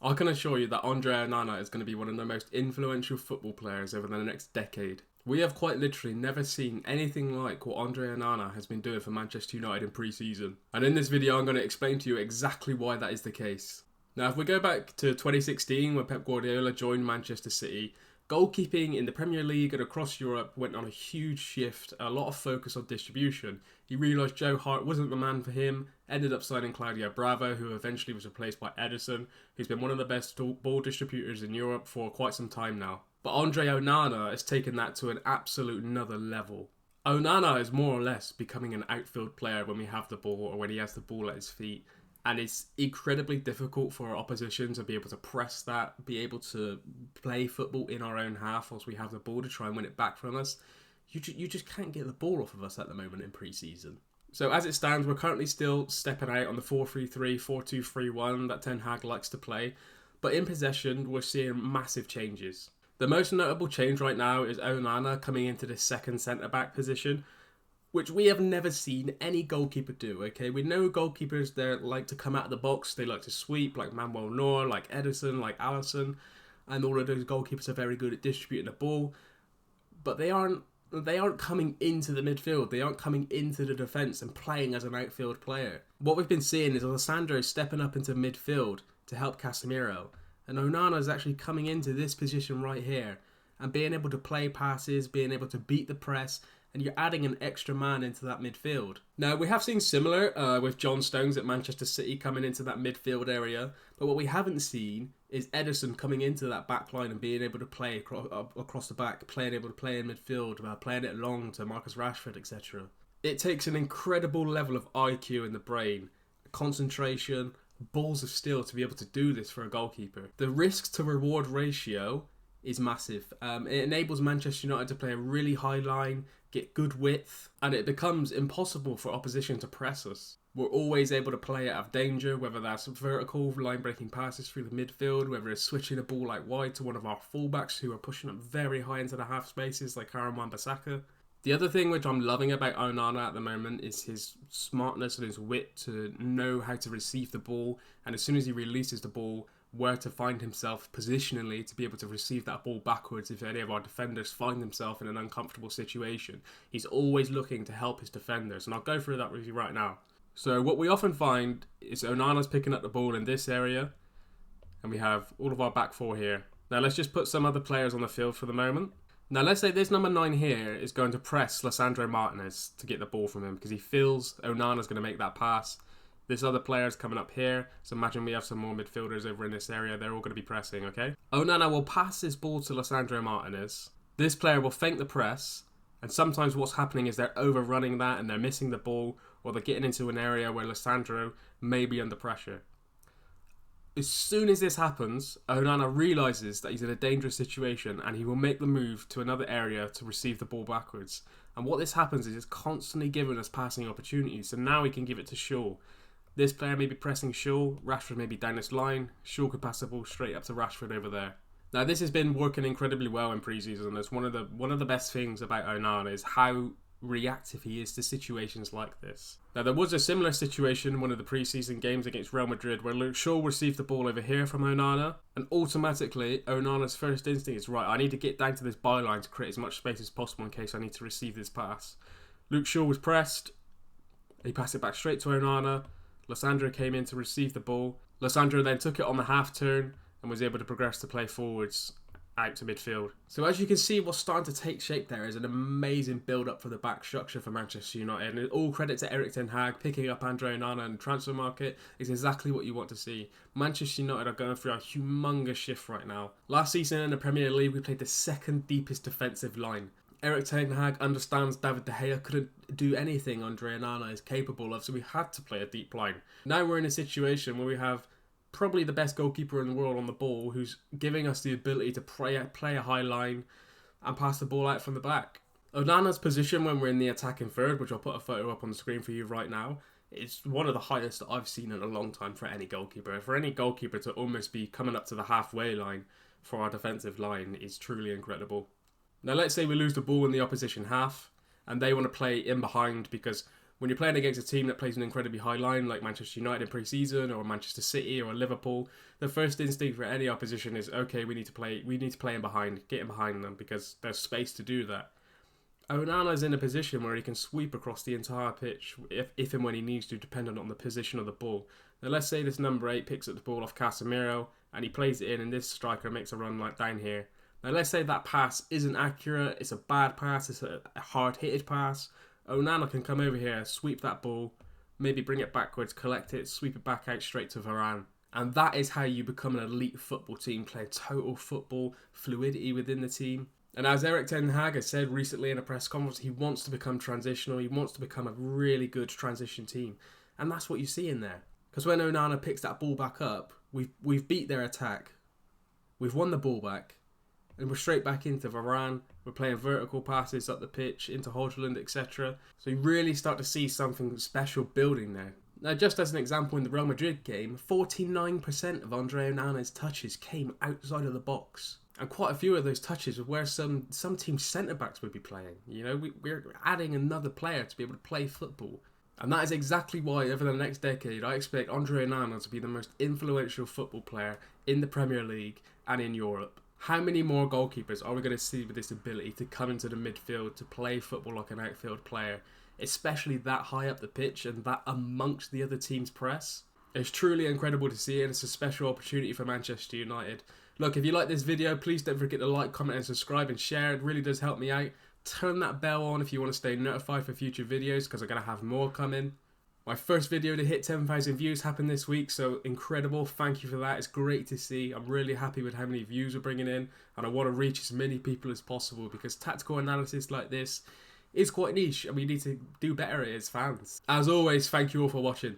I can assure you that Andre Onana is going to be one of the most influential football players over the next decade. We have quite literally never seen anything like what Andre Onana has been doing for Manchester United in pre-season. And in this video I'm going to explain to you exactly why that is the case. Now if we go back to 2016 when Pep Guardiola joined Manchester City, goalkeeping in the Premier League and across Europe went on a huge shift, a lot of focus on distribution. He realised Joe Hart wasn't the man for him, ended up signing Claudio Bravo, who eventually was replaced by Ederson, who's been one of the best ball distributors in Europe for quite some time now. But Andre Onana has taken that to an absolute another level. Onana is more or less becoming an outfield player when we have the ball or when he has the ball at his feet. And it's incredibly difficult for our opposition to be able to press that, be able to play football in our own half whilst we have the ball to try and win it back from us. You just can't get the ball off of us at the moment in pre-season. So as it stands, we're currently still stepping out on the 4-3-3, 4-2-3-1 that Ten Hag likes to play. But in possession, we're seeing massive changes. The most notable change right now is Onana coming into the second centre-back position, which we have never seen any goalkeeper do, okay? We know goalkeepers, they like to come out of the box, they like to sweep, like Manuel Neuer, like Ederson, like Alisson, and all of those goalkeepers are very good at distributing the ball, but they aren't coming into the midfield, they aren't coming into the defence and playing as an outfield player. What we've been seeing is Alessandro stepping up into midfield to help Casemiro, and Onana is actually coming into this position right here, and being able to play passes, being able to beat the press, and you're adding an extra man into that midfield. Now, we have seen similar with John Stones at Manchester City coming into that midfield area, but what we haven't seen is Ederson coming into that back line and being able to play across the back, able to play in midfield, playing it long to Marcus Rashford, etc. It takes an incredible level of IQ in the brain, concentration, balls of steel to be able to do this for a goalkeeper. The risk to reward ratio is massive. It enables Manchester United to play a really high line, get good width, and it becomes impossible for opposition to press us. We're always able to play out of danger, whether that's vertical line-breaking passes through the midfield, whether it's switching a ball like wide to one of our fullbacks who are pushing up very high into the half spaces like Karen Wan-Bissaka. The other thing which I'm loving about Onana at the moment is his smartness and his wit to know how to receive the ball, and as soon as he releases the ball, where to find himself positionally to be able to receive that ball backwards if any of our defenders find themselves in an uncomfortable situation. He's always looking to help his defenders, and I'll go through that with you right now. So what we often find is Onana's picking up the ball in this area, and we have all of our back four here. Now let's just put some other players on the field for the moment. Now let's say this number 9 here is going to press Lisandro Martinez to get the ball from him because he feels Onana's going to make that pass. This other player is coming up here, so imagine we have some more midfielders over in this area. They're all going to be pressing, okay? Onana will pass this ball to Lisandro Martinez. This player will feint the press, and sometimes what's happening is they're overrunning that and they're missing the ball, or they're getting into an area where Lisandro may be under pressure. As soon as this happens, Onana realises that he's in a dangerous situation and he will make the move to another area to receive the ball backwards. And what this happens is it's constantly giving us passing opportunities, so now we can give it to Shaw. This player may be pressing Shaw, Rashford may be down this line, Shaw could pass the ball straight up to Rashford over there. Now this has been working incredibly well in pre-season. It's one of the best things about Onana is how reactive he is to situations like this. Now there was a similar situation in one of the pre-season games against Real Madrid where Luke Shaw received the ball over here from Onana, and automatically Onana's first instinct is, right, I need to get down to this byline to create as much space as possible in case I need to receive this pass. Luke Shaw was pressed, he passed it back straight to Onana. Lisandro came in to receive the ball. Lisandro then took it on the half turn and was able to progress to play forwards out to midfield. So as you can see, what's starting to take shape there is an amazing build-up for the back structure for Manchester United. And all credit to Erik Ten Hag picking up Andre Onana in the transfer market is exactly what you want to see. Manchester United are going through a humongous shift right now. Last season in the Premier League, we played the second deepest defensive line. Erik Ten Hag understands David De Gea couldn't do anything Andre Onana is capable of, so we had to play a deep line. Now we're in a situation where we have probably the best goalkeeper in the world on the ball, who's giving us the ability to play a high line and pass the ball out from the back. Onana's position when we're in the attacking third, which I'll put a photo up on the screen for you right now, is one of the highest that I've seen in a long time for any goalkeeper. For any goalkeeper to almost be coming up to the halfway line for our defensive line is truly incredible. Now let's say we lose the ball in the opposition half and they want to play in behind because When you're playing against a team that plays an incredibly high line like Manchester United in pre-season or Manchester City or Liverpool, the first instinct for any opposition is, okay, we need to play in behind, get in behind them because there's space to do that. Onana's in a position where he can sweep across the entire pitch if and when he needs to, depending on the position of the ball. Now let's say this number 8 picks up the ball off Casemiro and he plays it in and this striker makes a run like down here. Now let's say that pass isn't accurate, it's a bad pass, it's a hard-hitted pass. Onana can come over here, sweep that ball, maybe bring it backwards, collect it, sweep it back out straight to Varane. And that is how you become an elite football team, play total football, fluidity within the team. And as Erik ten Hag has said recently in a press conference, he wants to become transitional, he wants to become a really good transition team. And that's what you see in there. Because when Onana picks that ball back up, we've beat their attack, we've won the ball back, and we're straight back into Varane. We're playing vertical passes up the pitch, into Højlund, etc. So you really start to see something special building there. Now, just as an example, in the Real Madrid game, 49% of Andre Onana's touches came outside of the box. And quite a few of those touches were where some team centre-backs would be playing. You know, we're adding another player to be able to play football. And that is exactly why, over the next decade, I expect Andre Onana to be the most influential football player in the Premier League and in Europe. How many more goalkeepers are we going to see with this ability to come into the midfield, to play football like an outfield player, especially that high up the pitch and that amongst the other team's press? It's truly incredible to see, and it's a special opportunity for Manchester United. Look, if you like this video, please don't forget to like, comment and subscribe and share. It really does help me out. Turn that bell on if you want to stay notified for future videos, because I'm going to have more coming. My first video to hit 10,000 views happened this week, so incredible. Thank you for that. It's great to see. I'm really happy with how many views we're bringing in, and I want to reach as many people as possible because tactical analysis like this is quite niche and we need to do better as fans. As always, thank you all for watching.